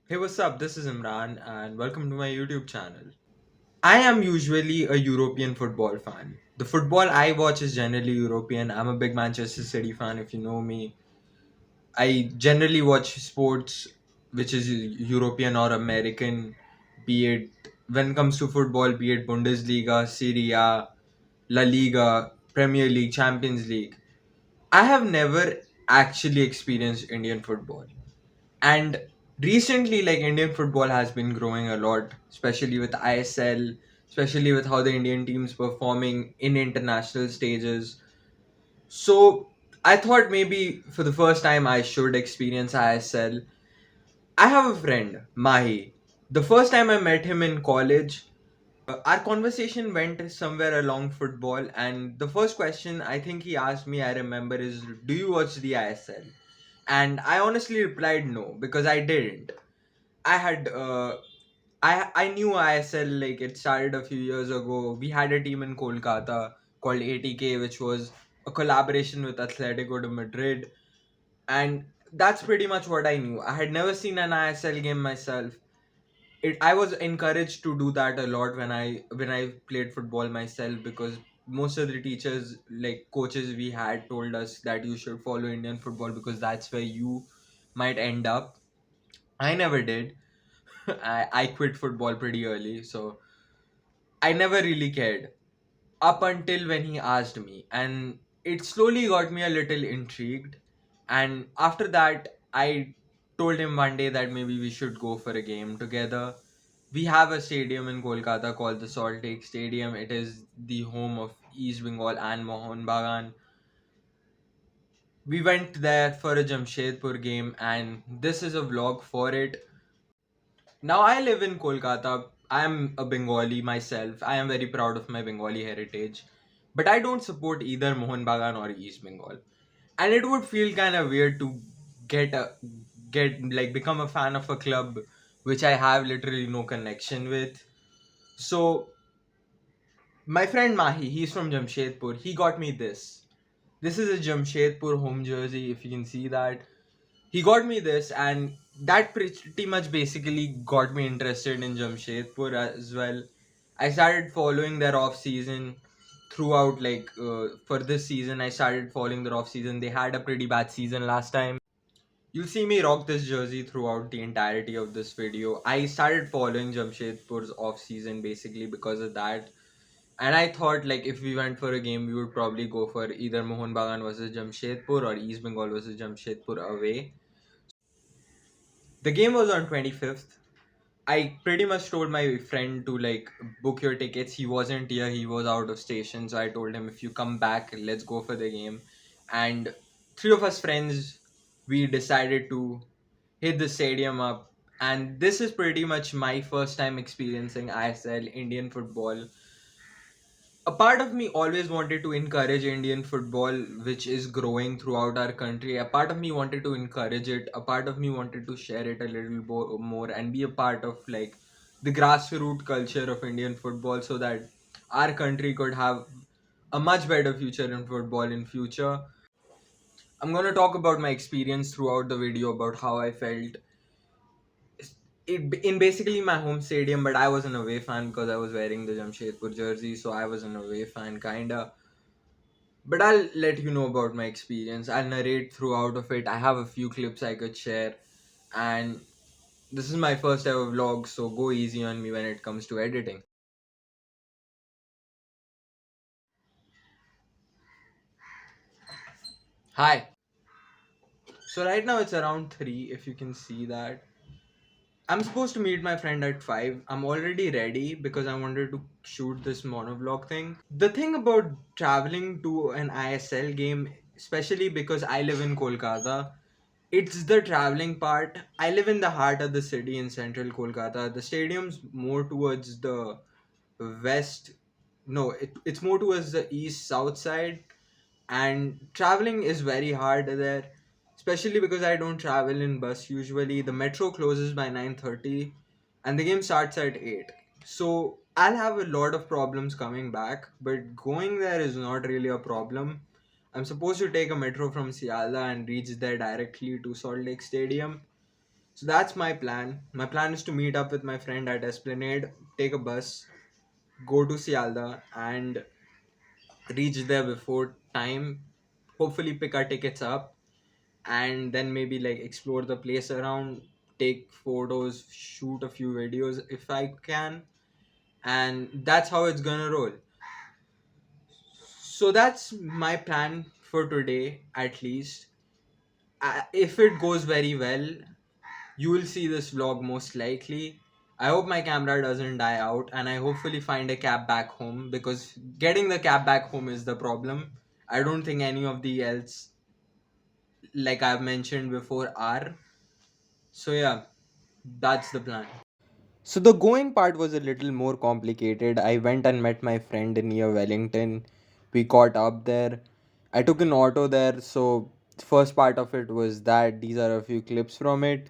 Hey, what's up? This is Imran, and welcome to my YouTube channel. I am usually a European football fan. The football I watch is generally European. I'm a big Manchester City fan, if you know me. I generally watch sports which is European or American, be it when it comes to football, be it Bundesliga, Serie A, La Liga, Premier League, Champions League. I have never actually experienced Indian football. And recently, like Indian football has been growing a lot, especially with ISL, especially with how the Indian teams performing in international stages. So I thought maybe for the first time I should experience ISL. I have a friend, Mahi. The first time I met him in college, our conversation went somewhere along football, and the first question I think he asked me, I remember, is, "Do you watch the ISL?" And I honestly replied no because I didn't. I had I knew ISL, like it started a few years ago. We had a team in Kolkata called ATK, which was a collaboration with Atletico de Madrid, and that's pretty much what I knew. I had never seen an ISL game myself. I was encouraged to do that a lot when I played football myself, because most of the teachers, like coaches we had, told us that you should follow Indian football because that's where you might end up. I never did. I quit football pretty early, so I never really cared up until when he asked me, and it slowly got me a little intrigued. And after that, I told him one day that maybe we should go for a game together. We have a stadium in Kolkata called the Salt Lake Stadium. It is the home of East Bengal and Mohun Bagan. We went there for a Jamshedpur game, and this is a vlog for it. Now I live in Kolkata. I am a Bengali myself. I am very proud of my Bengali heritage. But I don't support either Mohun Bagan or East Bengal. And it would feel kind of weird to get a get like become a fan of a club which I have literally no connection with. So my friend Mahi, he's from Jamshedpur. He got me this. This is a Jamshedpur home jersey, if you can see that. He got me this, and that pretty much basically got me interested in Jamshedpur as well. I started following their off season throughout, like for this season I started following their off season. They had a pretty bad season last time. You'll see me rock this jersey throughout the entirety of this video. I started following Jamshedpur's off season basically because of that. And I thought, like, if we went for a game, we would probably go for either Mohun Bagan versus Jamshedpur or East Bengal versus Jamshedpur away. The game was on 25th. I pretty much told my friend to like book your tickets. He wasn't here, he was out of station. So I told him, if you come back, let's go for the game. And three of us friends, we decided to hit the stadium up. And this is pretty much my first time experiencing ISL Indian football. A part of me always wanted to encourage Indian football, which is growing throughout our country. A part of me wanted to encourage it. A part of me wanted to share it a little more and be a part of like the grassroots culture of Indian football, so that our country could have a much better future in football in future. I'm gonna talk about my experience throughout the video about how I felt in basically my home stadium, but I was an away fan because I was wearing the Jamshedpur jersey, so I was an away fan kinda. But I'll let you know about my experience. I'll narrate throughout of it. I have a few clips I could share, and this is my first ever vlog, so go easy on me when it comes to editing. Hi. So right now it's around 3, if you can see that. I'm supposed to meet my friend at 5. I'm already ready because I wanted to shoot this monovlog thing. The thing about traveling to an ISL game, especially because I live in Kolkata, it's the traveling part. I live in the heart of the city in central Kolkata. The stadium's more towards the west. No, it's more towards the east south side, and traveling is very hard there, especially because I don't travel in bus usually. The metro closes by 9:30 and the game starts at 8. So I'll have a lot of problems coming back, but going there is not really a problem. I'm supposed to take a metro from Siala and reach there directly to Salt Lake Stadium. So that's my plan. My plan is to meet up with my friend at Esplanade, take a bus, go to Sialda, and reach there before time. Hopefully, pick our tickets up, and then maybe like explore the place around, take photos, shoot a few videos if I can, and that's how it's gonna roll. So that's my plan for today, at least. If it goes very well, you will see this vlog most likely. I hope my camera doesn't die out, and I hopefully find a cab back home, because getting the cab back home is the problem. I don't think any of the else, like I've mentioned before, are. So yeah, that's the plan. So the going part was a little more complicated. I went and met my friend near Wellington. We caught up there. I took an auto there, so first part of it was that. These are a few clips from it.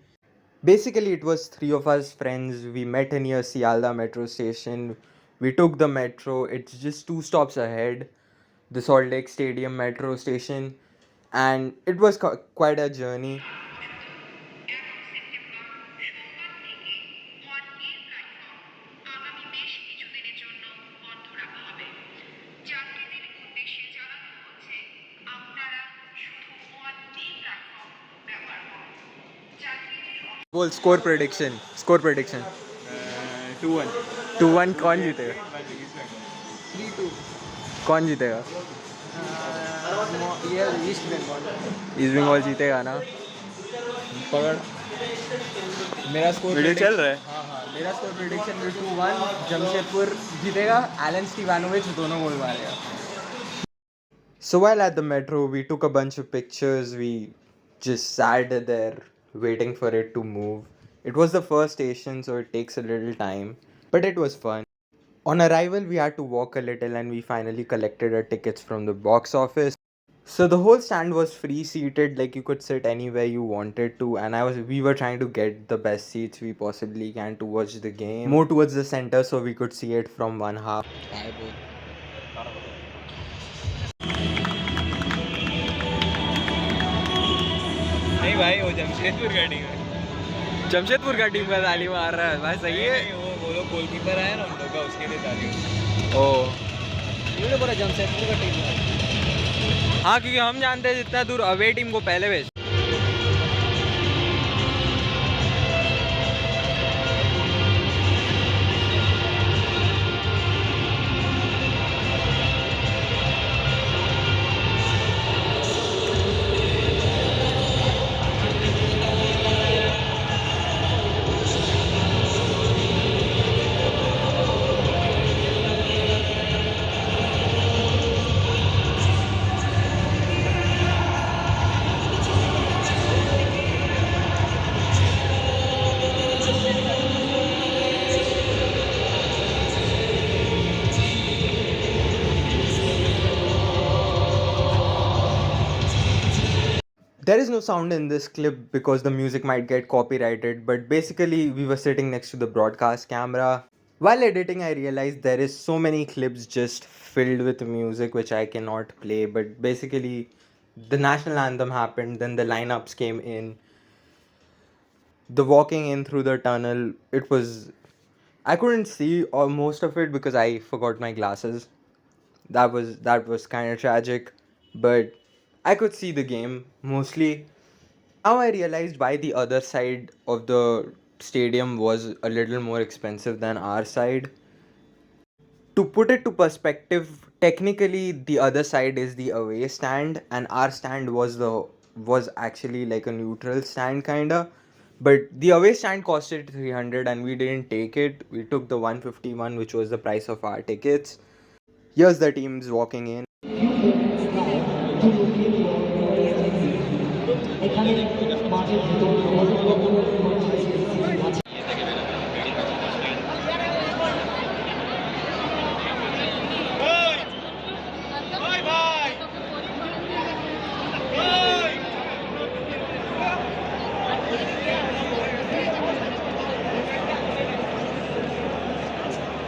Basically, it was three of us friends. We met near Sialda metro station. We took the metro. It's just two stops ahead, the Salt Lake Stadium metro station, and it was quite a journey. बोल score prediction score prediction 2-1. 2-1 कौन जीतेगा? 3-2. कौन जीतेगा? ये east Bengal. East Bengal जीतेगा ना? पकड़. मेरा स्कोर वीडियो चल रहा है? हाँ हाँ, मेरा स्कोर प्रेडिक्शन में 2-1 जमशेदपुर जीतेगा. एलन स्टीवानोविच दोनों गोल मारेगा. So while at the metro, we took a bunch of pictures. We just sat there waiting for it to move. It was the first station, so it takes a little time, but it was fun. On arrival, we had to walk a little, and we finally collected our tickets from the box office. So the whole stand was free seated, like you could sit anywhere you wanted to, and we were trying to get the best seats we possibly can to watch the game. More towards the center so we could see it from one half. नहीं भाई, वो जमशेदपुर का team है. जमशेदपुर का team का ताली मार रहा है भाई, सही है. वो लोग गोलकीपर है ना उन लोग का, उसके लिए ताली. ओ ये बोला जमशेदपुर का टीम है. हाँ, क्योंकि हम जानते हैं जितना दूर अवे टीम को पहले भेज. There is no sound in this clip because the music might get copyrighted, but basically we were sitting next to the broadcast camera. While editing, I realized there is so many clips just filled with music which I cannot play, but basically the national anthem happened, then the lineups came in. The walking in through the tunnel, it was, I couldn't see all most of it because I forgot my glasses. That was kind of tragic, but I could see the game mostly. Now I realized why the other side of the stadium was a little more expensive than our side. To put it to perspective, technically the other side is the away stand, and our stand was actually like a neutral stand kinda. But the away stand costed 300 and we didn't take it. We took the 151, which was the price of our tickets. Here's the teams walking in.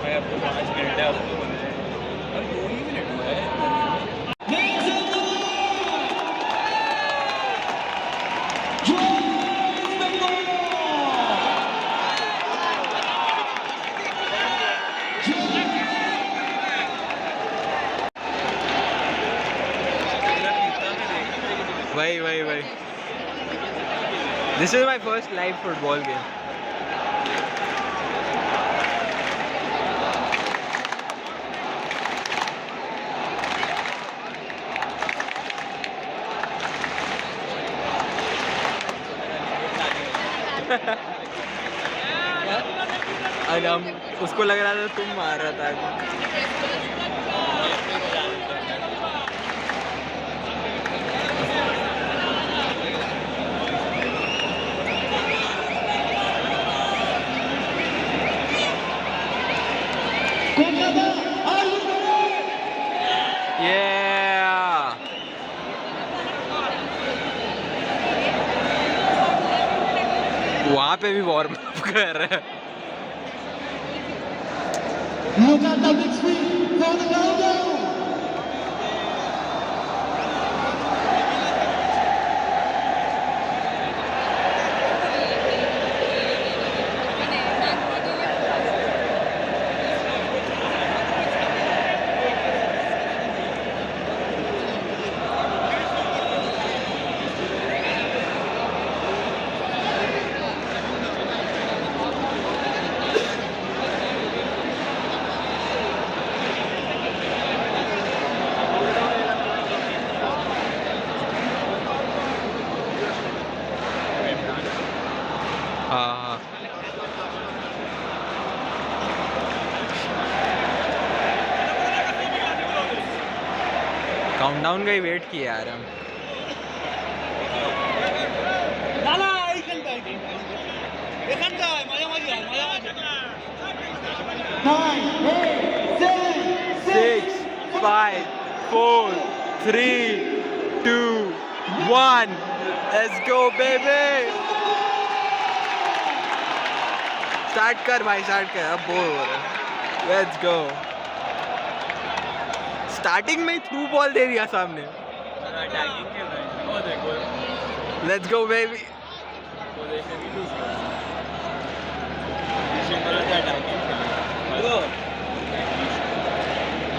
मैं आपको 5 minute है आपको. हम 2 ही minute हुआ है. This is my first live football game. और हम उसको लग रहा था तुम मार रहा था। Yeah. वहाँ पे भी वार्म अप कर रहे हैं। हाँ काउंटडाउन का ही वेट किया यार हम। Six, 5, 4, 3, 2, 1. Let's go baby. Start कर भाई, स्टार्ट कर, अब बोर हो रहा है। Let's go. स्टार्टिंग में ही थ्रू बॉल दे दिया सामने। Let's go baby.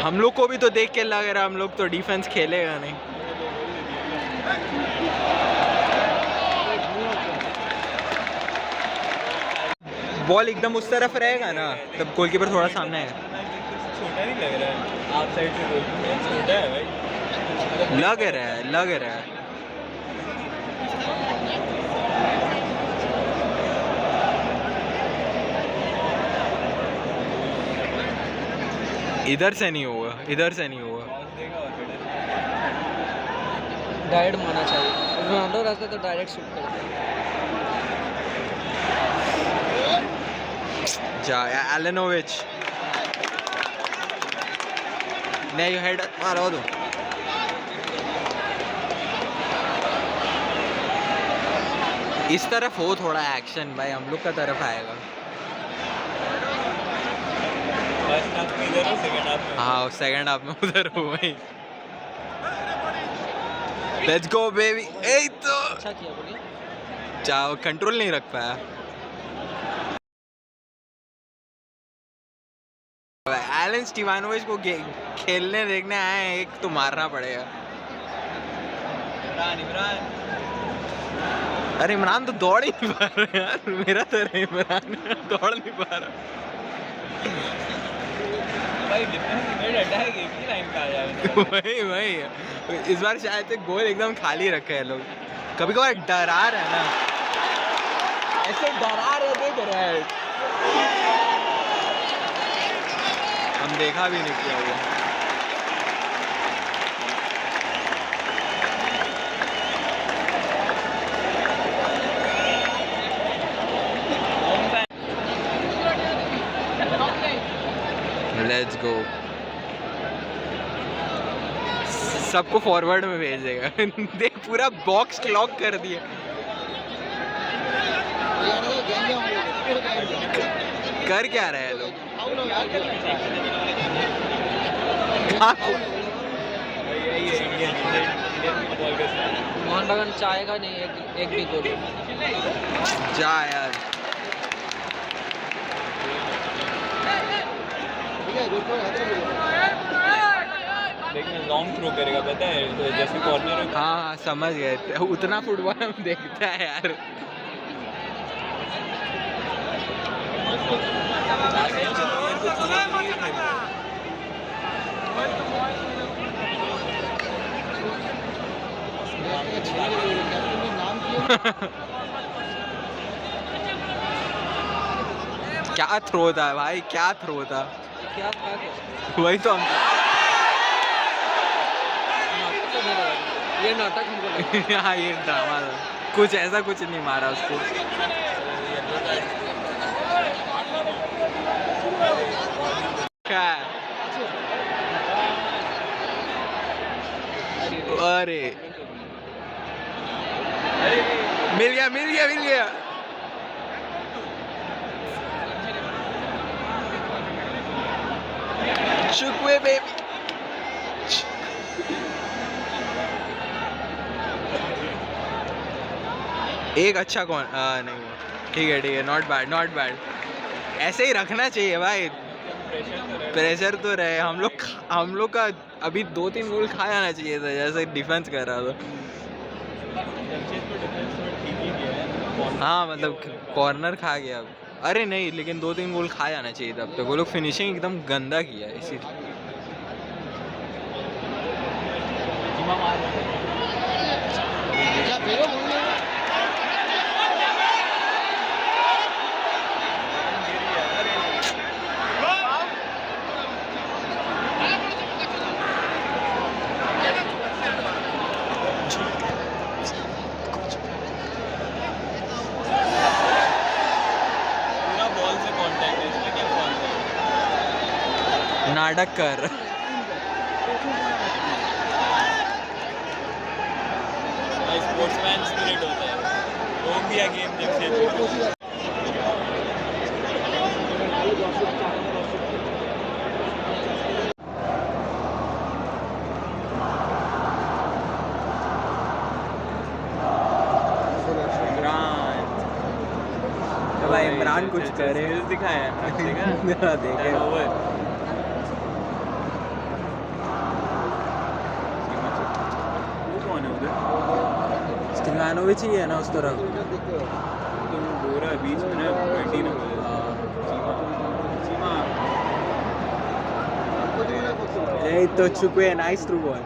हम लोग को भी तो देख के लग रहा है हम लोग तो डिफेंस खेलेगा नहीं। बॉल एकदम उस तरफ रहेगा ना तब गोलकीपर थोड़ा सामने आएगा। छोटा नहीं लग रहा है, आप साइड से गोलकीपर छोटा है भाई। लग रहा है। इधर से नहीं होगा। डायरेक्ट मारना चाहिए। रोनाल्डो रहता तो डायरेक्ट शूट करता। जा एलेनोविच नहीं, हेड मारो दो। इस तरफ हो थोड़ा एक्शन भाई, हम लोग का तरफ आएगा। हाँ सेकंड हाफ में उधर हो भाई। Let's go baby. ए तो अच्छा किया बोलिए। जाओ, कंट्रोल नहीं रख पाया। एलन स्टीवानोविच को खेलने देखने आए हैं, एक तो मारना पड़ेगा। इमरान अरे इमरान तो दौड़ ही नहीं पा रहा यार। मेरा तो इमरान दौड़ नहीं पा रहा भाई। डिफेंस अटैक एक ही लाइन का आ जाएगा। वही इस बार शायद से गोल एकदम खाली रखे हैं लोग। कभी कभार डरा रहे हैं ना, ऐसे डरा रहे देख रहे हैं। हम देखा भी नहीं किया हुआ। Let's go. सबको फॉरवर्ड में भेज देगा। देख पूरा बॉक्स क्लॉक कर दिया। कर क्या रहे हैं लोग? मोहन बगान चाहेगा नहीं एक भी गोल। जा यार। लेकिन लॉन्ग थ्रो करेगा पता है, तो जैसे कॉर्नर। हाँ समझ गए। उतना फुटबॉल हम देखता है यार। क्या थ्रो था भाई, क्या थ्रो था। क्या था वही तो हम ये नाटक हमको लगा। हाँ ये ड्रामा था, कुछ ऐसा कुछ नहीं मारा उसको। क्या है? अरे मिल गया मिल गया मिल गया। शुक्वे बेबी। एक अच्छा कौन नहीं हुआ। ठीक है नॉट बैड नॉट बैड। ऐसे ही रखना चाहिए भाई, प्रेशर तो रहे। हम लोग का अभी 2-3 गोल खा जाना चाहिए था, जैसे डिफेंस कर रहा था। जमशेदपुर डिफेंस में ठीक ही किया है। हाँ मतलब कॉर्नर खा गया। अरे नहीं, लेकिन 2-3 गोल खा जाना चाहिए था अब तक। वो लोग फिनिशिंग एकदम गंदा किया है इसीलिए। पूरा बॉल से कांटेक्ट है, इसमें क्या फॉल्ट है? नाटक कर। भाई स्पोर्ट्समैन स्पिरिट होता है। रोक दिया गेम जमशेदपुर। तो भाई इमरान कुछ करे। दिखाया देखा देखे। ओवर वो कौन है उधर? स्टिवानोविच ही है ना उस तरफ। तो वो गोरा बीच में ना 20 नंबर सीमा। ये तो चुके नाइस थ्रू बॉल।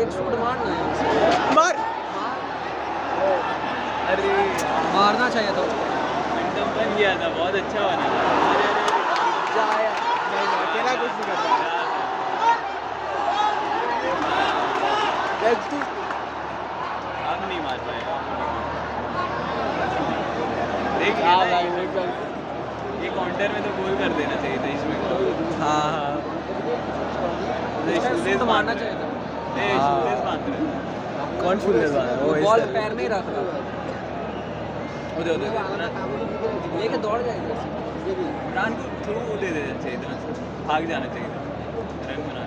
एक शूट मारना मार। अरे मारना चाहिए था। मोमेंटम बन गया था, बहुत अच्छा बना था। जाया नहीं, अकेला कुछ नहीं कर पाया। अब नहीं मार पाएगा। देख लिया ना, ये काउंटर में तो गोल कर देना चाहिए था इसमें। हाँ शूलेस मारना बांध चाहिए रहे था। हैं। शूलेस बांध रहे हैं। कौन फुल दे रहा है वो? बॉल पैर में ही रख रहा उधर उधर लेके दौड़ जाएगा। इमरान को थ्रू दे देना चाहिए था, भाग जाना चाहिए था, रन बना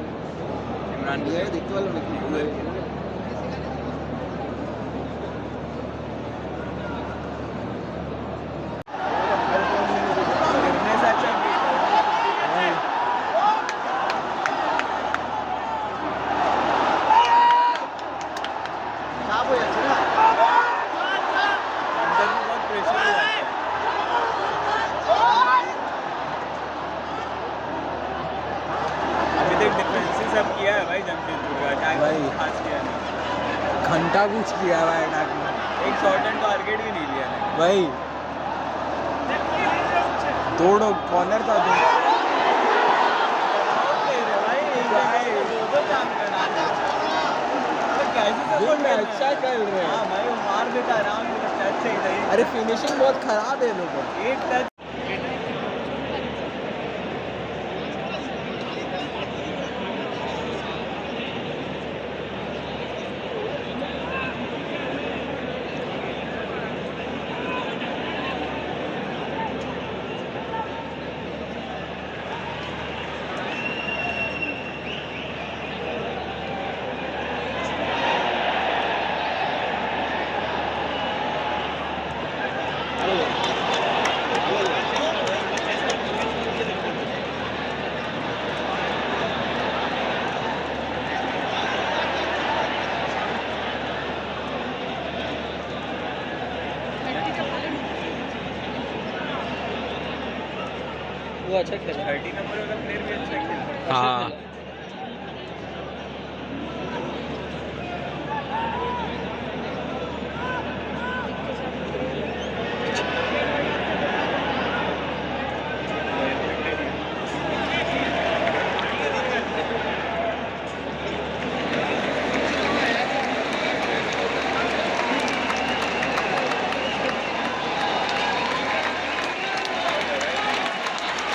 इमरान को उधर। करने से अच्छा अंदर में बहुत प्रेशर हो जाता है। अभी तक डिफेंस ही सब किया है भाई जमशेदपुर का, अटैक भाई। खास किया नहीं। घंटा कुछ किया भाई अटैक में। एक शॉट एंड टारगेट भी नहीं लिया है। भाई तोड़ो कॉर्नर था तो। अच्छा कर रहे हैं। हाँ भाई वो मार देता आराम से, टच से ही अरे फिनिशिंग बहुत खराब है लोगों की। एक टच। वो अच्छा खेला। 30 नंबर वाला प्लेयर भी अच्छा खेलता है। हाँ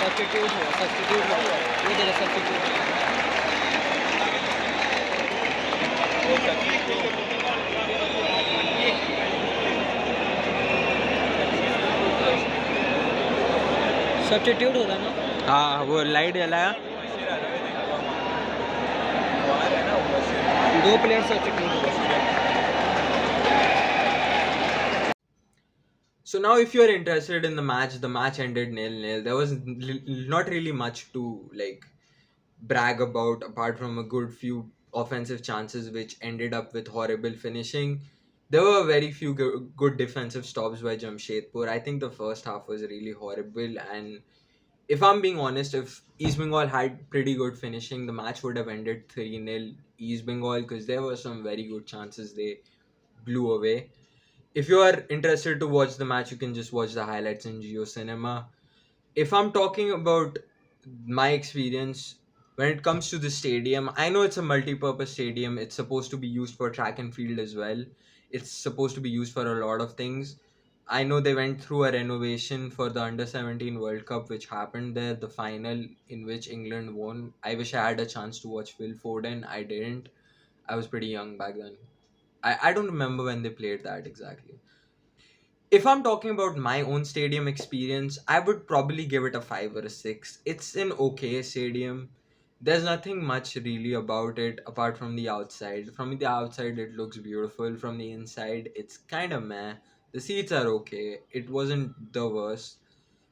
सब्स्टिट्यूट हो ये देखो सब्स्टिट्यूट सब्स्टिट्यूट होता है ना हाँ वो लाइट जलाया. दो प्लेयर सब्स्टिट्यूट होते हैं So now, if you're interested in the match ended nil-nil. There was not really much to like brag about apart from a good few offensive chances which ended up with horrible finishing. There were very few good defensive stops by Jamshedpur. I think the first half was really horrible, and if I'm being honest, if East Bengal had pretty good finishing, the match would have ended 3-0 East Bengal because there were some very good chances they blew away. If you are interested to watch the match, you can just watch the highlights in Geo Cinema. If I'm talking about my experience when it comes to the stadium, I know it's a multi-purpose stadium. It's supposed to be used for track and field as well. It's supposed to be used for a lot of things. I know they went through a renovation for the under 17 World Cup, which happened there, the final in which England won. I wish I had a chance to watch Phil Foden. I didn't. I was pretty young back then. I don't remember when they played that exactly. If I'm talking about my own stadium experience, I would probably give it a 5 or a 6. It's an okay stadium. There's nothing much really about it apart from the outside. From the outside, it looks beautiful. From the inside, it's kind of meh. The seats are okay. It wasn't the worst.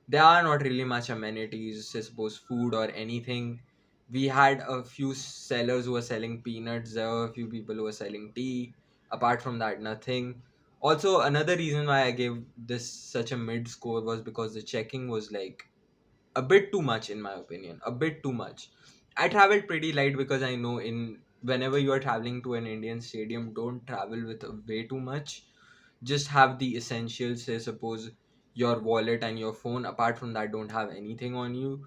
There are not really much amenities, I suppose, food or anything. We had a few sellers who were selling peanuts. There were a few people who were selling tea. Apart from that, nothing. Also, another reason why I gave this such a mid score was because the checking was like a bit too much, in my opinion. A bit too much. I traveled pretty light because I know in whenever you are traveling to an Indian stadium, don't travel with way too much. Just have the essentials, say suppose your wallet and your phone. Apart from that, don't have anything on you.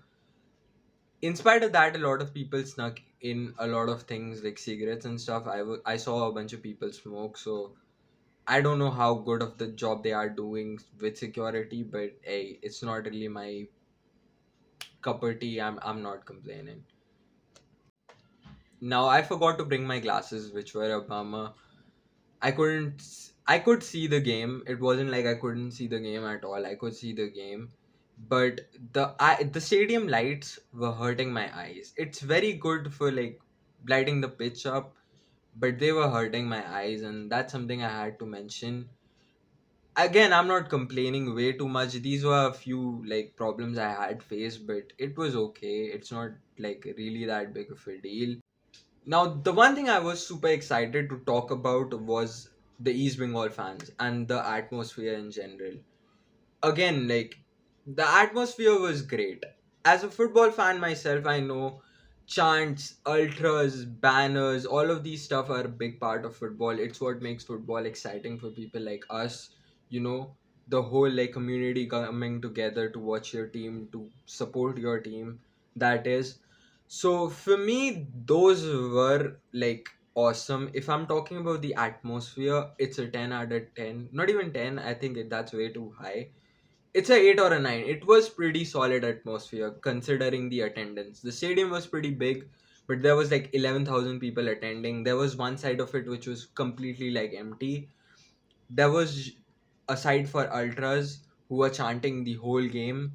In spite of that, a lot of people snuck in a lot of things like cigarettes and stuff. I saw a bunch of people smoke, so I don't know how good of the job they are doing with security, but hey, it's not really my cup of tea. I'm not complaining. Now I forgot to bring my glasses, which were a bummer. I could see the game. It wasn't like I couldn't see the game at all. I could see the game, but the stadium lights were hurting my eyes. It's very good for like lighting the pitch up, but they were hurting my eyes, and that's something I had to mention. Again, I'm not complaining way too much. These were a few like problems I had faced, but it was okay. It's not like really that big of a deal. Now, the one thing I was super excited to talk about was the East Bengal fans and the atmosphere in general. Again, like the atmosphere was great. As a football fan myself, I know chants, ultras, banners, all of these stuff are a big part of football. It's what makes football exciting for people like us. You know, the whole like community coming together to watch your team, to support your team. That is. So for me, those were like awesome. If I'm talking about the atmosphere, it's a 10 out of 10. Not even 10, I think that's way too high. It's a 8 or a 9. It was pretty solid atmosphere considering the attendance. The stadium was pretty big, but there was like 11,000 people attending. There was one side of it which was completely like empty. There was a side for ultras who were chanting the whole game.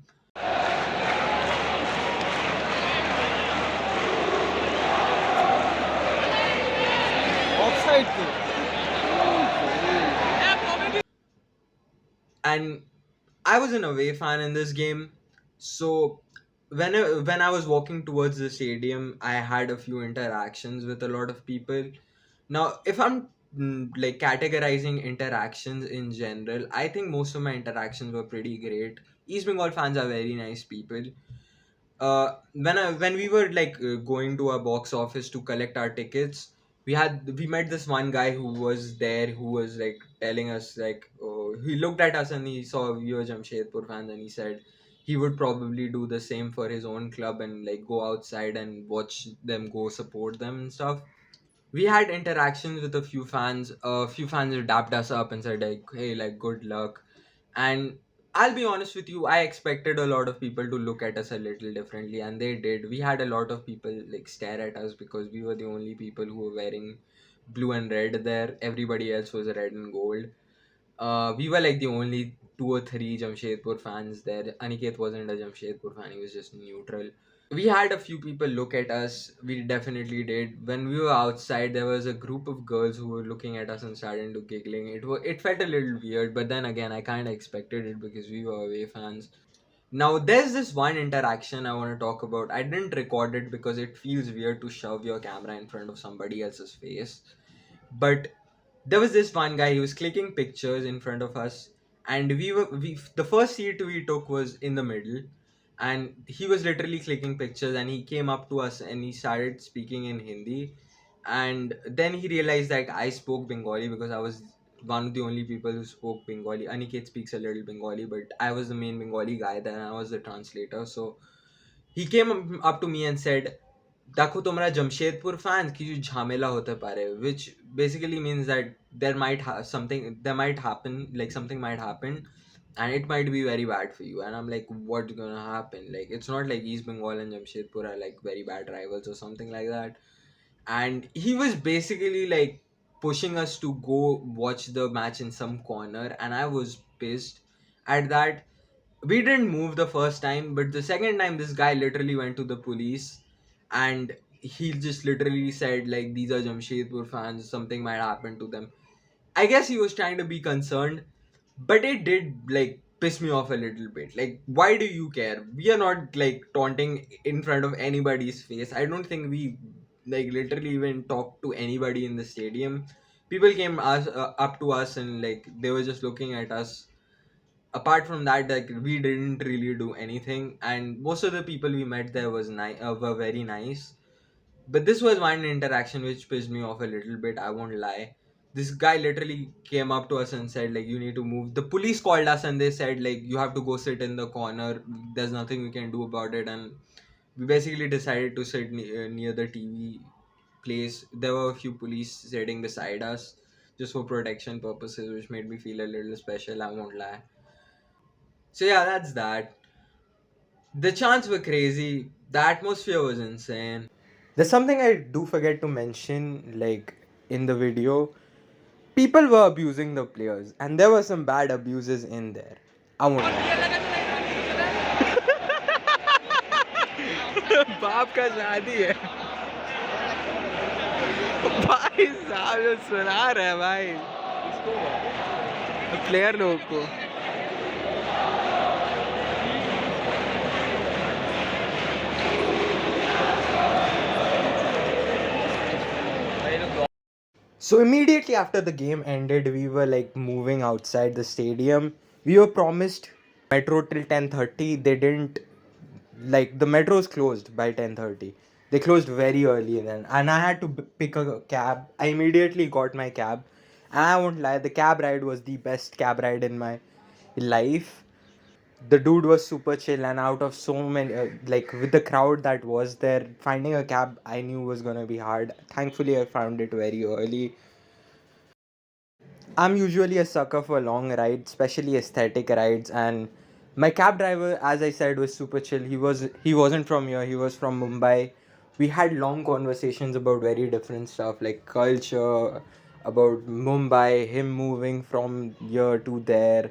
Offside की And I was an away fan in this game, so when I was walking towards the stadium, I had a few interactions with a lot of people. Now, if I'm like categorizing interactions in general, I think most of my interactions were pretty great. East Bengal fans are very nice people. When we were like going to our box office to collect our tickets, we met this one guy who was there who was like telling us like he looked at us and he saw we were Jamshedpur fans and he said he would probably do the same for his own club and like go outside and watch them go support them and stuff. We had interactions with a few fans. A few fans dapped us up and said like, "Hey, like good luck," and I'll be honest with you, I expected a lot of people to look at us a little differently, and they did. We had a lot of people like stare at us because we were the only people who were wearing blue and red there. Everybody else was red and gold. We were like the only two or three Jamshedpur fans there. Aniket wasn't a Jamshedpur fan, he was just neutral. We had a few people look at us. We definitely did. When we were outside, there was a group of girls who were looking at us and starting to giggling. It felt a little weird, but then again, I kind of expected it because we were away fans. Now, there's this one interaction I want to talk about. I didn't record it because it feels weird to shove your camera in front of somebody else's face. But there was this one guy, he was clicking pictures in front of us, and we the first seat we took was in the middle, and he was literally clicking pictures, and he came up to us and he started speaking in Hindi. And then he realized that I spoke Bengali because I was one of the only people who spoke Bengali. Aniket speaks a little Bengali, but I was the main Bengali guy there, and I was the translator. So he came up to me and said, देखो तुम्हारा Jamshedpur fans की जो झमेला होते पारे, which basically means that there might happen, like something might happen, and it might be very bad for you. And I'm like, what's gonna happen? Like, it's not like East Bengal and Jamshedpur are like very bad rivals or something like that. And he was basically like pushing us to go watch the match in some corner, and I was pissed at that. We didn't move the first time, but the second time this guy literally went to the police, and he just literally said like, these are Jamshedpur fans, something might happen to them. I guess he was trying to be concerned, but it did like piss me off a little bit. Like, why do you care? We are not like taunting in front of anybody's face. I don't think we like literally even talked to anybody in the stadium. People came up to us and like they were just looking at us. Apart from that, like we didn't really do anything, and most of the people we met there were very nice. But this was one interaction which pissed me off a little bit, I won't lie. This guy literally came up to us and said like, you need to move. The police called us and they said like, you have to go sit in the corner, there's nothing we can do about it. And we basically decided to sit near the TV place. There were a few police sitting beside us just for protection purposes, which made me feel a little special, I won't lie. So yeah, that's that. The chants were crazy. The atmosphere was insane. There's something I do forget to mention, like in the video. People were abusing the players, and there were some bad abuses in there. I won't lie. बाप का शादी है भाई साहब जो सुना रहा है भाई प्लेयर लोगों को So immediately after the game ended, we were like moving outside the stadium. We were promised metro till 10:30. They didn't, like the metro's closed by 10:30. They closed very early then, and I had to pick a cab. I immediately got my cab, and I won't lie, the cab ride was the best cab ride in my life. The dude was super chill, and out of so many like with the crowd that was there, finding a cab I knew was gonna be hard. Thankfully I found it very early. I'm usually a sucker for long rides, especially aesthetic rides, and my cab driver, as I said, was super chill. He wasn't from here, he was from Mumbai. We had long conversations about very different stuff like culture, about Mumbai, him moving from here to there,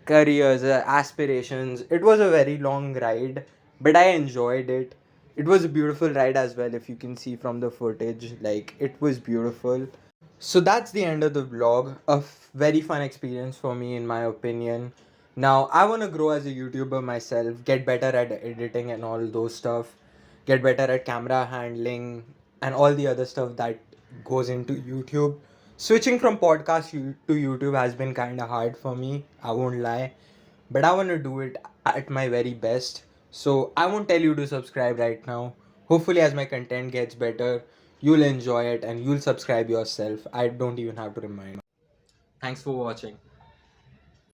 careers, aspirations. It was a very long ride, but I enjoyed it. It was a beautiful ride as well, if you can see from the footage. Like, it was beautiful. So that's the end of the vlog. Very fun experience for me, in my opinion. Now, I want to grow as a YouTuber myself, get better at editing and all those stuff, get better at camera handling, and all the other stuff that goes into YouTube. Switching from to YouTube has been kind of hard for me, I won't lie, but I want to do it at my very best. So I won't tell you to subscribe right now. Hopefully, as my content gets better, you'll enjoy it and you'll subscribe yourself. I don't even have to remind. Thanks for watching.